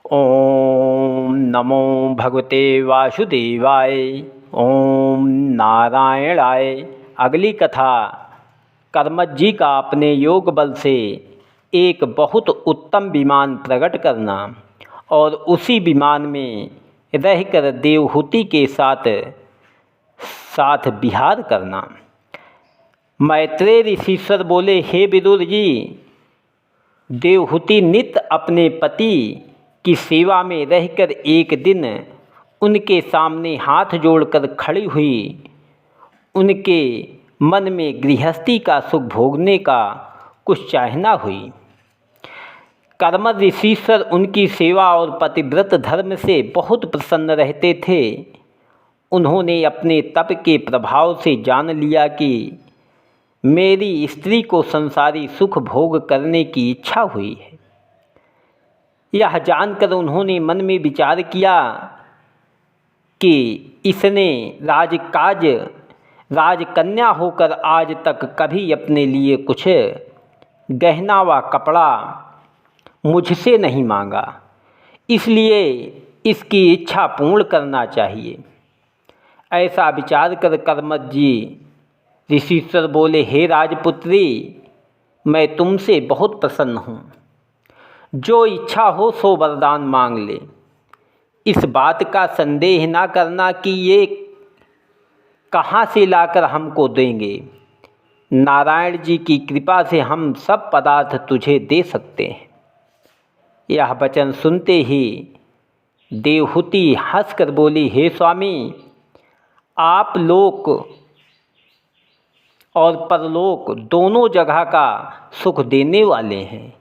ओम नमो भगवते वासुदेवाय। ओम नारायणाय। अगली कथा कर्मठ जी का अपने योग बल से एक बहुत उत्तम विमान प्रकट करना और उसी विमान में रहकर देवहूति के साथ साथ विहार करना। मैत्रेय ऋषीश्वर बोले, हे विदुर जी, देवहूति नित्य अपने पति की सेवा में रहकर एक दिन उनके सामने हाथ जोड़कर खड़ी हुई। उनके मन में गृहस्थी का सुख भोगने का कुछ चाहना हुई। कर्मठ ऋषीश्वर उनकी सेवा और पतिव्रत धर्म से बहुत प्रसन्न रहते थे। उन्होंने अपने तप के प्रभाव से जान लिया कि मेरी स्त्री को संसारी सुख भोग करने की इच्छा हुई है। यह जानकर उन्होंने मन में विचार किया कि इसने राजकन्या होकर आज तक कभी अपने लिए कुछ गहना व कपड़ा मुझसे नहीं मांगा, इसलिए इसकी इच्छा पूर्ण करना चाहिए। ऐसा विचार कर कर्मठ जी ऋषीश्वर बोले, हे राजपुत्री, मैं तुमसे बहुत प्रसन्न हूँ। जो इच्छा हो सो वरदान मांग ले। इस बात का संदेह ना करना कि ये कहाँ से लाकर हमको देंगे। नारायण जी की कृपा से हम सब पदार्थ तुझे दे सकते हैं। यह वचन सुनते ही देवहूति हंसकर बोली, हे स्वामी, आप लोक और परलोक दोनों जगह का सुख देने वाले हैं।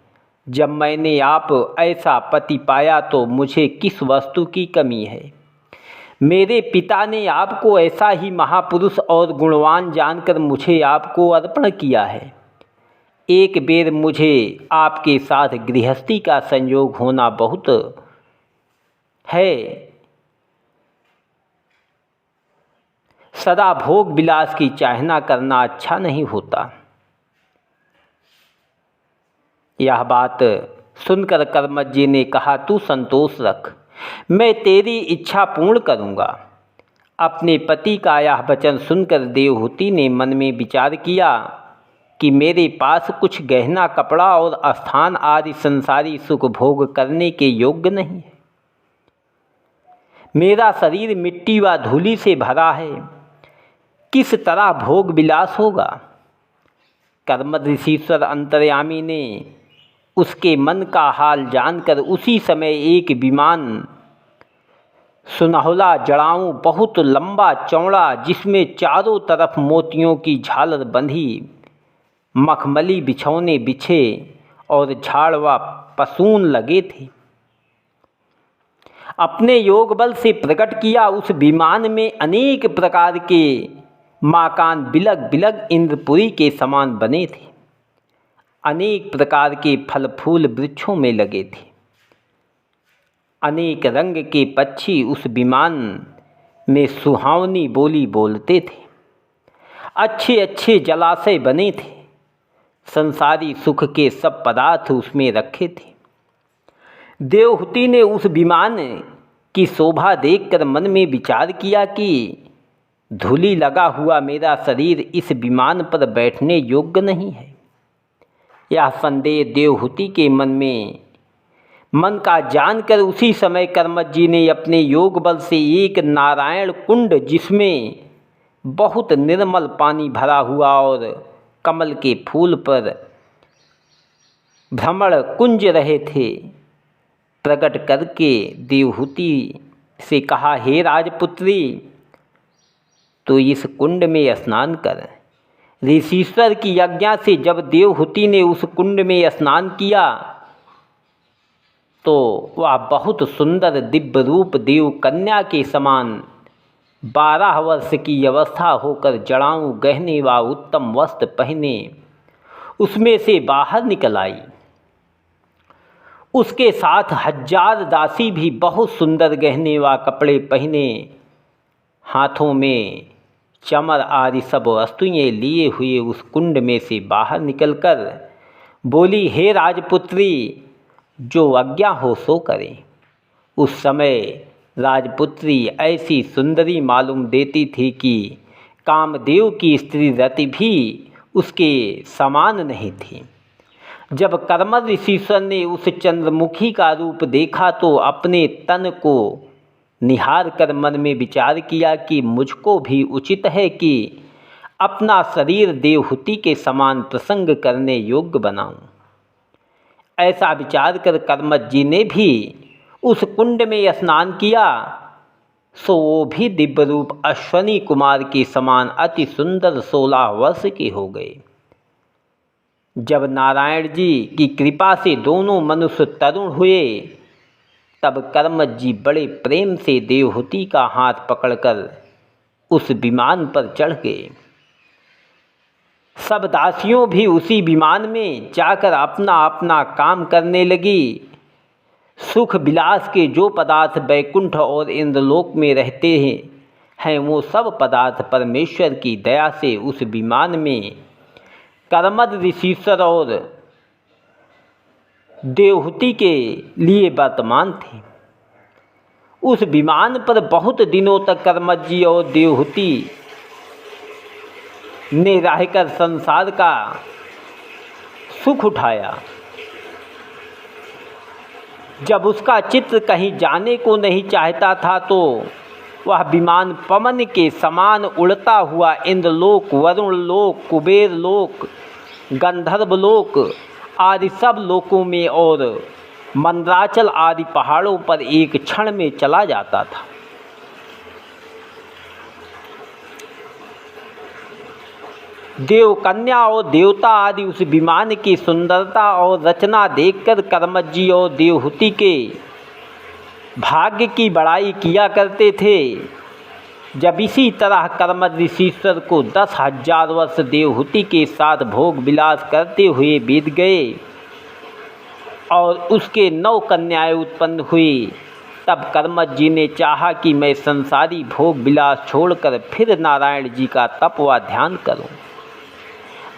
जब मैंने आप ऐसा पति पाया तो मुझे किस वस्तु की कमी है। मेरे पिता ने आपको ऐसा ही महापुरुष और गुणवान जानकर मुझे आपको अर्पण किया है। एक बेर मुझे आपके साथ गृहस्थी का संयोग होना बहुत है। सदा भोग विलास की चाहना करना अच्छा नहीं होता। यह बात सुनकर कर्मठ जी ने कहा, तू संतोष रख, मैं तेरी इच्छा पूर्ण करूँगा। अपने पति का यह वचन सुनकर देवहूति ने मन में विचार किया कि मेरे पास कुछ गहना कपड़ा और स्थान आदि संसारी सुख भोग करने के योग्य नहीं है। मेरा शरीर मिट्टी व धूलि से भरा है, किस तरह भोग विलास होगा। कर्मठ ऋषीश्वर अंतर्यामी ने उसके मन का हाल जानकर उसी समय एक विमान सुनहला जड़ाऊं बहुत लंबा चौड़ा, जिसमें चारों तरफ मोतियों की झालर बंधी, मखमली बिछौने बिछे और झाड़ व पसून लगे थे, अपने योग बल से प्रकट किया। उस विमान में अनेक प्रकार के मकान बिलग बिलग इंद्रपुरी के समान बने थे। अनेक प्रकार के फल फूल वृक्षों में लगे थे। अनेक रंग के पक्षी उस विमान में सुहावनी बोली बोलते थे। अच्छे अच्छे जलाशय बने थे। संसारी सुख के सब पदार्थ उसमें रखे थे। देवहूति ने उस विमान की शोभा देखकर मन में विचार किया कि धूलि लगा हुआ मेरा शरीर इस विमान पर बैठने योग्य नहीं है। यह संदेह देवहूति के मन का जानकर उसी समय कर्मठ जी ने अपने योग बल से एक नारायण कुंड, जिसमें बहुत निर्मल पानी भरा हुआ और कमल के फूल पर भ्रमण कुंज रहे थे, प्रकट करके देवहूति से कहा, हे राजपुत्री, तो इस कुंड में स्नान कर। ऋषीश्वर की आज्ञा से जब देवहूति ने उस कुंड में स्नान किया तो वह बहुत सुंदर दिव्य रूप देव कन्या के समान 12 वर्ष की अवस्था होकर जड़ाऊं गहने व उत्तम वस्त्र पहने उसमें से बाहर निकल आई। उसके साथ 1000 दासी भी बहुत सुंदर गहने व कपड़े पहने, हाथों में चमर आदि सब वस्तुएं लिए हुए उस कुंड में से बाहर निकलकर बोली, हे राजपुत्री, जो आज्ञा हो सो करें। उस समय राजपुत्री ऐसी सुंदरी मालूम देती थी कि कामदेव की स्त्री रति भी उसके समान नहीं थी। जब कर्मद ऋषीश्वर ने उस चंद्रमुखी का रूप देखा तो अपने तन को निहार कर मन में विचार किया कि मुझको भी उचित है कि अपना शरीर देवहूति के समान प्रसंग करने योग्य बनाऊं। ऐसा विचार कर कर्मद जी ने भी उस कुंड में स्नान किया, सो वो भी दिव्य रूप अश्वनी कुमार के समान अति सुंदर 16 वर्ष के हो गए। जब नारायण जी की कृपा से दोनों मनुष्य तरुण हुए, तब कर्मद जी बड़े प्रेम से देवहूति का हाथ पकड़कर उस विमान पर चढ़ गए। सब दासियों भी उसी विमान में जाकर अपना अपना काम करने लगी। सुख विलास के जो पदार्थ वैकुंठ और इंद्रलोक में रहते हैं वो सब पदार्थ परमेश्वर की दया से उस विमान में कर्मद ऋषीश्वर और देवहूति के लिए वर्तमान थे। उस विमान पर बहुत दिनों तक कर्मद जी और देवहूति ने रहकर संसार का सुख उठाया। जब उसका चित्त कहीं जाने को नहीं चाहता था तो वह विमान पवन के समान उड़ता हुआ इंद्रलोक, वरुण लोक, कुबेर लोक, गंधर्व लोक आदि सब लोकों में और मंदराचल आदि पहाड़ों पर एक क्षण में चला जाता था। देव कन्या और देवता आदि उस विमान की सुंदरता और रचना देखकर कर्मद जी और देवहूति के भाग्य की बड़ाई किया करते थे। जब इसी तरह कर्मद ऋषीश्वर को 10,000 वर्ष देवहूति के साथ भोग विलास करते हुए बीत गए और उसके 9 कन्याएं उत्पन्न हुई, तब कर्मद जी ने चाहा कि मैं संसारी भोग विलास छोड़कर फिर नारायण जी का तप व ध्यान करूं।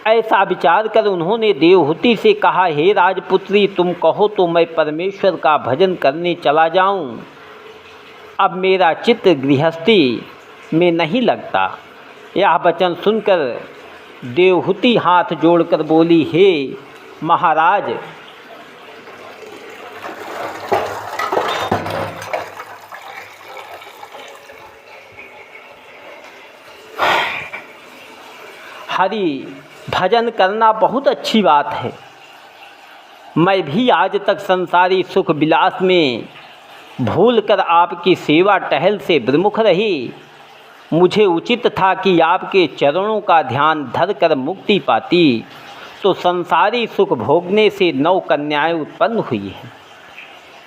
ऐसा विचार कर उन्होंने देवहूति से कहा, हे राजपुत्री, तुम कहो तो मैं परमेश्वर का भजन करने चला जाऊं। अब मेरा चित्त गृहस्थी में नहीं लगता। यह वचन सुनकर देवहूति हाथ जोड़कर बोली, हे महाराज, हरि भजन करना बहुत अच्छी बात है। मैं भी आज तक संसारी सुख विलास में भूलकर आपकी सेवा टहल से विमुख रही। मुझे उचित था कि आपके चरणों का ध्यान धरकर मुक्ति पाती, तो संसारी सुख भोगने से 9 कन्याएं उत्पन्न हुई हैं।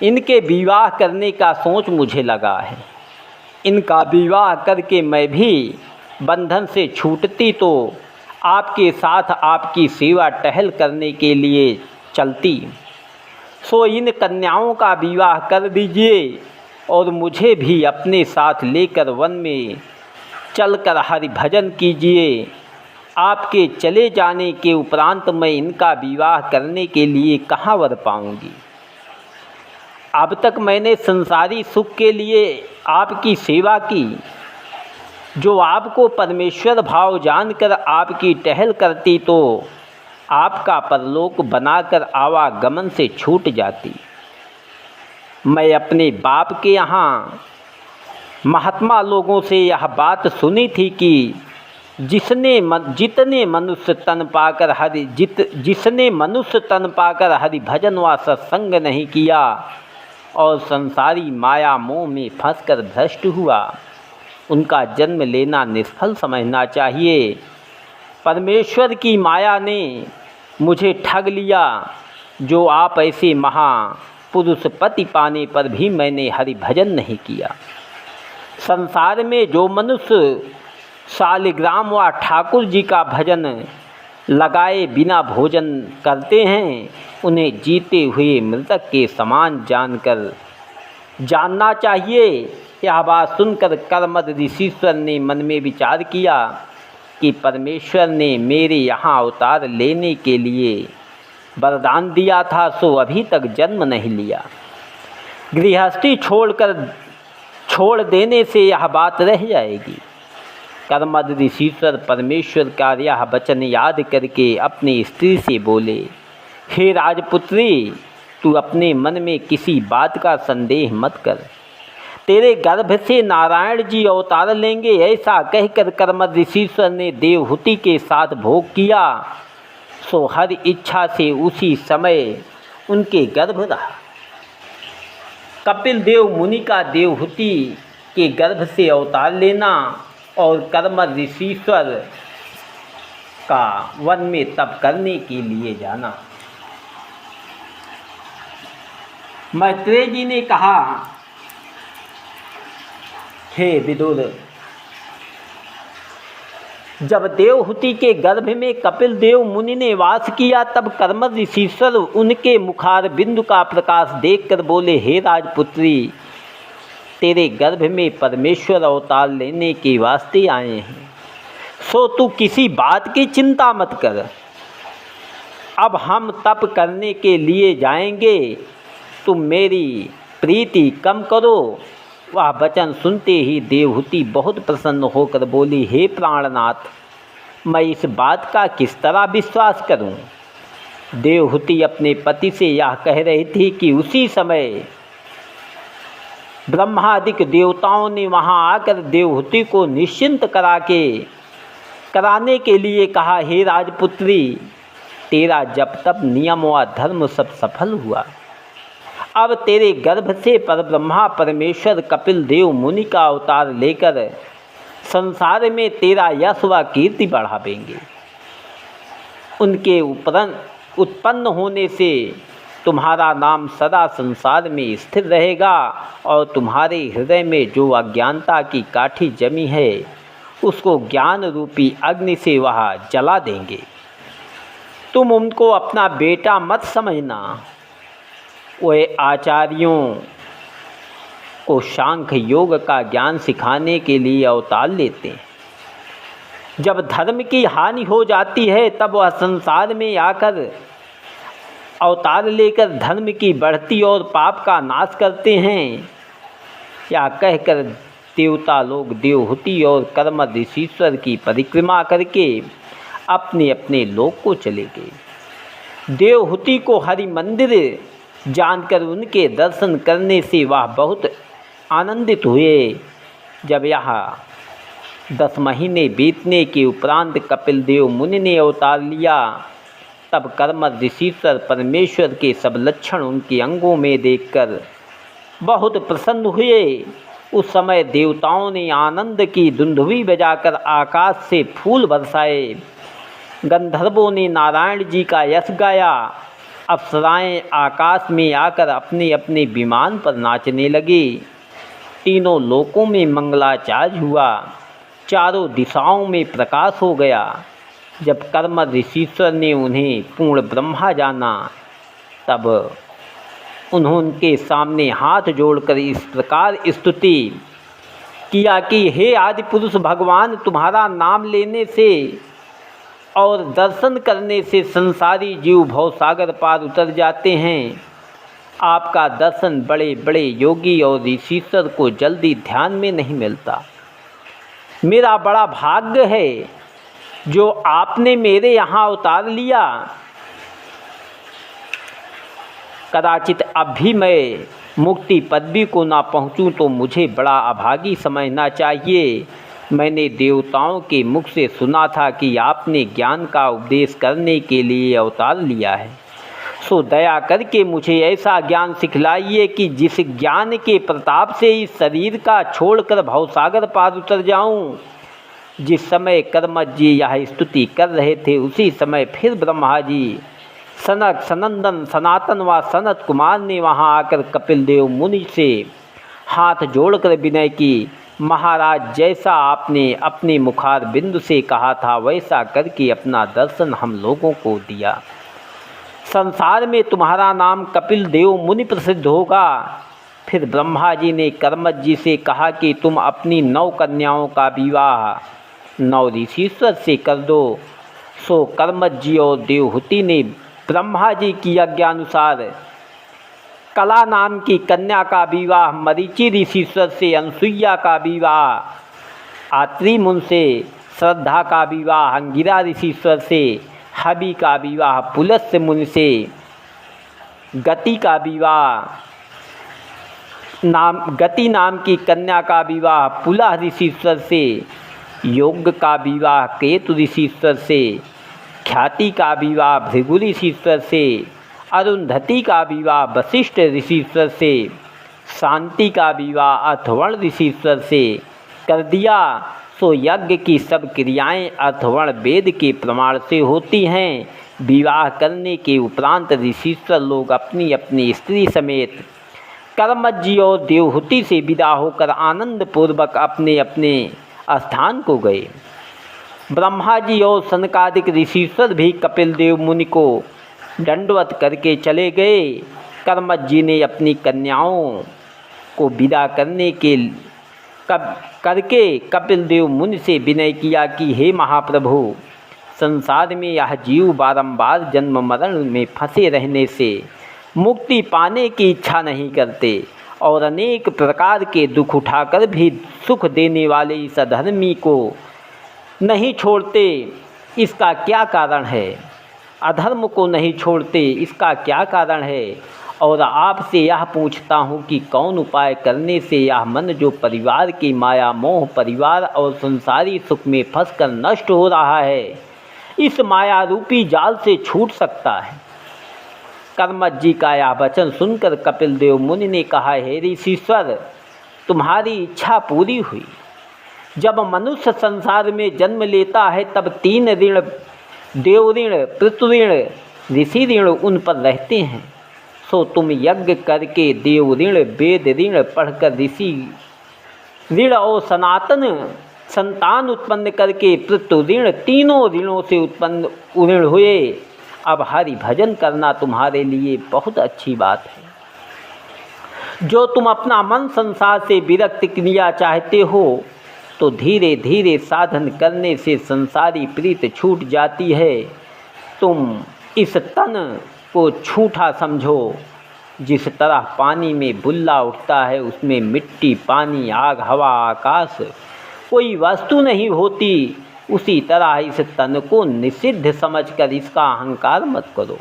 इनके विवाह करने का सोच मुझे लगा है। इनका विवाह करके मैं भी बंधन से छूटती तो आपके साथ आपकी सेवा टहल करने के लिए चलती। सो इन कन्याओं का विवाह कर दीजिए और मुझे भी अपने साथ लेकर वन में चलकर हरि भजन कीजिए। आपके चले जाने के उपरांत मैं इनका विवाह करने के लिए कहाँ वर पाऊँगी। अब तक मैंने संसारी सुख के लिए आपकी सेवा की, जो आपको परमेश्वर भाव जानकर आपकी टहल करती तो आपका परलोक बनाकर आवागमन से छूट जाती। मैं अपने बाप के यहाँ महात्मा लोगों से यह बात सुनी थी कि जिसने मनुष्य तन पाकर हरि भजन व सत्संग नहीं किया और संसारी माया मोह में फंसकर भ्रष्ट हुआ, उनका जन्म लेना निष्फल समझना चाहिए। परमेश्वर की माया ने मुझे ठग लिया, जो आप ऐसे महापुरुष पति पाने पर भी मैंने हरि भजन नहीं किया। संसार में जो मनुष्य शालिग्राम व ठाकुर जी का भजन लगाए बिना भोजन करते हैं, उन्हें जीते हुए मृतक के समान जानना चाहिए। यह बात सुनकर कर्मद ऋषीश्वर ने मन में विचार किया कि परमेश्वर ने मेरे यहाँ अवतार लेने के लिए वरदान दिया था, सो अभी तक जन्म नहीं लिया। गृहस्थी छोड़ देने से यह बात रह जाएगी। कर्मद ऋषीश्वर परमेश्वर का यह वचन याद करके अपनी स्त्री से बोले, हे राजपुत्री, तू अपने मन में किसी बात का संदेह मत कर। तेरे गर्भ से नारायण जी अवतार लेंगे। ऐसा कहकर कर्मद ऋषीश्वर ने देवहूति के साथ भोग किया। सो हर इच्छा से उसी समय उनके गर्भ रहा। कपिल देव मुनि का देवहूति के गर्भ से अवतार लेना और कर्मद ऋषीश्वर का वन में तप करने के लिए जाना। मैत्रेय जी ने कहा, हे विदुर, जब देवहूति के गर्भ में कपिल देव मुनि ने वास किया तब कर्मद ऋषीश्वर उनके मुखार बिंदु का प्रकाश देखकर बोले, हे राजपुत्री, तेरे गर्भ में परमेश्वर अवतार लेने के वास्ते आए हैं। सो तू किसी बात की चिंता मत कर। अब हम तप करने के लिए जाएंगे, तुम मेरी प्रीति कम करो। वह वचन सुनते ही देवहूति बहुत प्रसन्न होकर बोली, हे प्राणनाथ, मैं इस बात का किस तरह विश्वास करूं? देवहूति अपने पति से यह कह रही थी कि उसी समय ब्रह्मादिक देवताओं ने वहां आकर देवहूति को निश्चिंत कराने के लिए कहा, हे राजपुत्री, तेरा जप तप नियम व धर्म सब सफल हुआ। अब तेरे गर्भ से परब्रह्मा परमेश्वर कपिल देव मुनि का अवतार लेकर संसार में तेरा यश व कीर्ति बढ़ावेंगे। उनके उत्पन्न होने से तुम्हारा नाम सदा संसार में स्थिर रहेगा और तुम्हारे हृदय में जो अज्ञानता की काठी जमी है उसको ज्ञान रूपी अग्नि से वह जला देंगे। तुम उनको अपना बेटा मत समझना। वे आचार्यों को सांख्य योग का ज्ञान सिखाने के लिए अवतार लेते हैं। जब धर्म की हानि हो जाती है तब वह संसार में आकर अवतार लेकर धर्म की बढ़ती और पाप का नाश करते हैं। या कहकर देवता लोग देवहूति और कर्मद ऋषीश्वर की परिक्रमा करके अपने अपने लोक को चले गए। देवहूति को हरि मंदिर जानकर उनके दर्शन करने से वह बहुत आनंदित हुए। जब यहाँ 10 महीने बीतने के उपरांत कपिल देव मुनि ने अवतार लिया तब कर्मद ऋषीश्वर परमेश्वर के सब लक्षण उनके अंगों में देखकर बहुत प्रसन्न हुए। उस समय देवताओं ने आनंद की दुंदुभी बजाकर आकाश से फूल बरसाए। गंधर्वों ने नारायण जी का यश गाया। अप्सराएं आकाश में आकर अपने अपने विमान पर नाचने लगी। तीनों लोकों में मंगलाचार्य हुआ। चारों दिशाओं में प्रकाश हो गया। जब कर्मद ऋषीश्वर ने उन्हें पूर्ण ब्रह्मा जाना तब उन्होंने सामने हाथ जोड़कर इस प्रकार स्तुति किया कि हे आदि पुरुष भगवान, तुम्हारा नाम लेने से और दर्शन करने से संसारी जीव भवसागर पार उतर जाते हैं। आपका दर्शन बड़े बड़े योगी और ऋषीश्वर को जल्दी ध्यान में नहीं मिलता। मेरा बड़ा भाग्य है जो आपने मेरे यहाँ उतार लिया। कदाचित अब भी मैं मुक्ति पदवी को ना पहुँचूं तो मुझे बड़ा अभागी समझना चाहिए। मैंने देवताओं के मुख से सुना था कि आपने ज्ञान का उपदेश करने के लिए अवतार लिया है। सो दया करके मुझे ऐसा ज्ञान सिखलाइए कि जिस ज्ञान के प्रताप से इस शरीर का छोड़कर भवसागर पार उतर जाऊं। जिस समय कर्मद जी यह स्तुति कर रहे थे उसी समय फिर ब्रह्मा जी, सनक, सनंदन, सनातन व सनत कुमार ने वहां आकर कपिल देव मुनि से हाथ जोड़कर विनय की, महाराज, जैसा आपने अपने मुखार बिंदु से कहा था वैसा करके अपना दर्शन हम लोगों को दिया। संसार में तुम्हारा नाम कपिल देव मुनि प्रसिद्ध होगा। फिर ब्रह्मा जी ने कर्मद जी से कहा कि तुम अपनी 9 कन्याओं का विवाह 9 ऋषीश्वर से कर दो। सो कर्मद जी और देवहूति ने ब्रह्मा जी की आज्ञानुसार कला नाम की कन्या का विवाह मरीचि ऋषिश्वर से, अनसुईया का विवाह आत्रि मुनि से, श्रद्धा का विवाह अंगिरा ऋषिश्वर से, हवि का विवाह पुलस्त्य मुनि से, गति नाम की कन्या का विवाह पुलह ऋषिश्वर से, योग का विवाह केतु ऋषिश्वर से, ख्याति का विवाह भृगु ऋषिश्वर से, अरुंधति का विवाह वशिष्ठ ऋषिश्वर से, शांति का विवाह अथर्वण ऋषिश्वर से कर दिया। सो यज्ञ की सब क्रियाएं अथर्वण वेद के प्रमाण से होती हैं। विवाह करने के उपरांत ऋषिश्वर लोग अपनी अपनी स्त्री समेत कर्मज्ञ और देवहूति से विदा होकर आनंद पूर्वक अपने अपने स्थान को गए। ब्रह्मा जी और सनकादिक ऋषिश्वर भी कपिल देव मुनि को दंडवत करके चले गए। कर्मज्ञ ने अपनी कन्याओं को विदा करके कपिल देव मुनि से विनय किया कि हे महाप्रभु, संसार में यह जीव बारंबार जन्म मरण में फंसे रहने से मुक्ति पाने की इच्छा नहीं करते और अनेक प्रकार के दुख उठाकर भी सुख देने वाले इस अधर्मी को नहीं छोड़ते। इसका क्या कारण है? अधर्म को नहीं छोड़ते, इसका क्या कारण है? और आपसे यह पूछता हूँ कि कौन उपाय करने से यह मन जो परिवार की माया मोह, परिवार और संसारी सुख में फंसकर नष्ट हो रहा है, इस माया रूपी जाल से छूट सकता है। कर्मज्ञ का यह वचन सुनकर कपिल देव मुनि ने कहा, हे ऋषिश्वर, तुम्हारी इच्छा पूरी हुई। जब मनुष्य संसार में जन्म लेता है तब 3 ऋण, देव ऋण, पितृ ऋण, ऋषि ऋण उन पर रहते हैं। सो तुम यज्ञ करके देव ऋण, वेद ऋण पढ़कर ऋषि ऋण और सनातन संतान उत्पन्न करके पितृ ऋण, तीनों ऋणों से उत्पन्न ऋण हुए। अब हरि भजन करना तुम्हारे लिए बहुत अच्छी बात है। जो तुम अपना मन संसार से विरक्त किया चाहते हो तो धीरे धीरे साधन करने से संसारी प्रीत छूट जाती है। तुम इस तन को छूटा समझो। जिस तरह पानी में बुल्ला उठता है, उसमें मिट्टी, पानी, आग, हवा, आकाश कोई वस्तु नहीं होती, उसी तरह इस तन को निषिद्ध समझकर इसका अहंकार मत करो।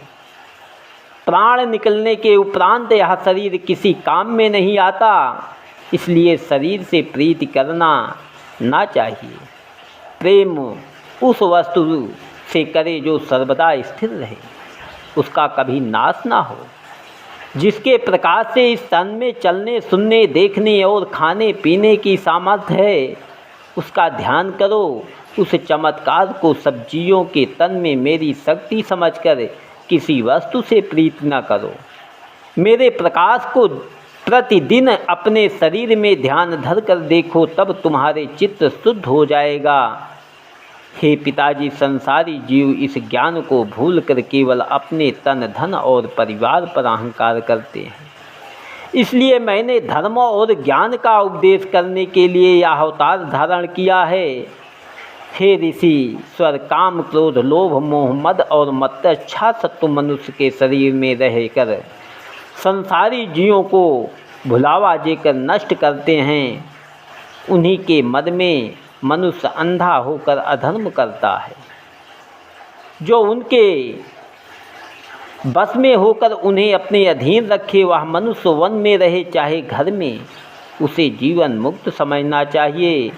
प्राण निकलने के उपरांत यह शरीर किसी काम में नहीं आता, इसलिए शरीर से प्रीति करना ना चाहिए। प्रेम उस वस्तु से करे जो सर्वदा स्थिर रहे, उसका कभी नाश ना हो। जिसके प्रकाश से इस तन में चलने, सुनने, देखने और खाने पीने की सामर्थ्य है, उसका ध्यान करो। उस चमत्कार को सब जीवों के तन में मेरी शक्ति समझकर किसी वस्तु से प्रीत न करो। मेरे प्रकाश को प्रतिदिन अपने शरीर में ध्यान धर कर देखो, तब तुम्हारे चित्त शुद्ध हो जाएगा। हे पिताजी, संसारी जीव इस ज्ञान को भूलकर केवल अपने तन, धन और परिवार पर अहंकार करते हैं। इसलिए मैंने धर्म और ज्ञान का उपदेश करने के लिए यह अवतार धारण किया है। हे ऋषि स्वर, काम, क्रोध, लोभ, मोह, मद और मत्सच्छा सत्व मनुष्य के शरीर में रहकर संसारी जीवों को भुलावा देकर नष्ट करते हैं। उन्हीं के मद में मनुष्य अंधा होकर अधर्म करता है। जो उनके बस में होकर उन्हें अपने अधीन रखे, वह मनुष्य वन में रहे चाहे घर में, उसे जीवन मुक्त समझना चाहिए।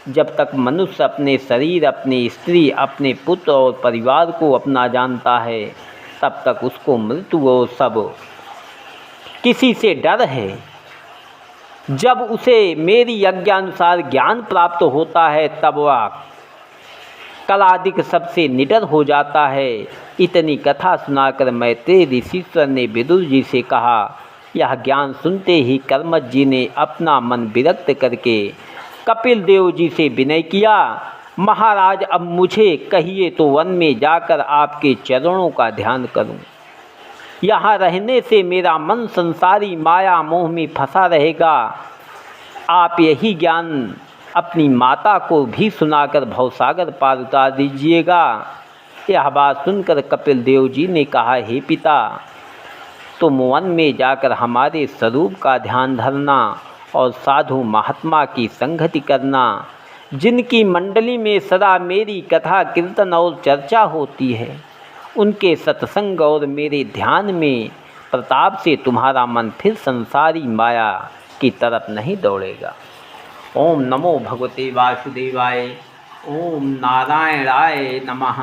जब तक मनुष्य अपने शरीर, अपनी स्त्री, अपने पुत्र और परिवार को अपना जानता है, तब तक उसको मृत्यु और सब किसी से डर है। जब उसे मेरी आज्ञानुसार ज्ञान प्राप्त होता है, तब वह कलादिक सबसे निडर हो जाता है। इतनी कथा सुनाकर मैत्रेय ऋषिश्वर ने विदुर जी से कहा। यह ज्ञान सुनते ही कर्मज्ञ ने अपना मन विरक्त करके कपिल देव जी से विनय किया, महाराज, अब मुझे कहिए तो वन में जाकर आपके चरणों का ध्यान करूं। यहाँ रहने से मेरा मन संसारी माया मोह में फंसा रहेगा। आप यही ज्ञान अपनी माता को भी सुनाकर भवसागर पार उतार दीजिएगा। यह बात सुनकर कपिल देव जी ने कहा, हे पिता, तो वन में जाकर हमारे स्वरूप का ध्यान धरना और साधु महात्मा की संगति करना, जिनकी मंडली में सदा मेरी कथा कीर्तन और चर्चा होती है, उनके सत्संग और मेरे ध्यान में प्रताप से तुम्हारा मन फिर संसारी माया की तरफ नहीं दौड़ेगा। ओम नमो भगवते वासुदेवाय। ओम नारायणाय नमः।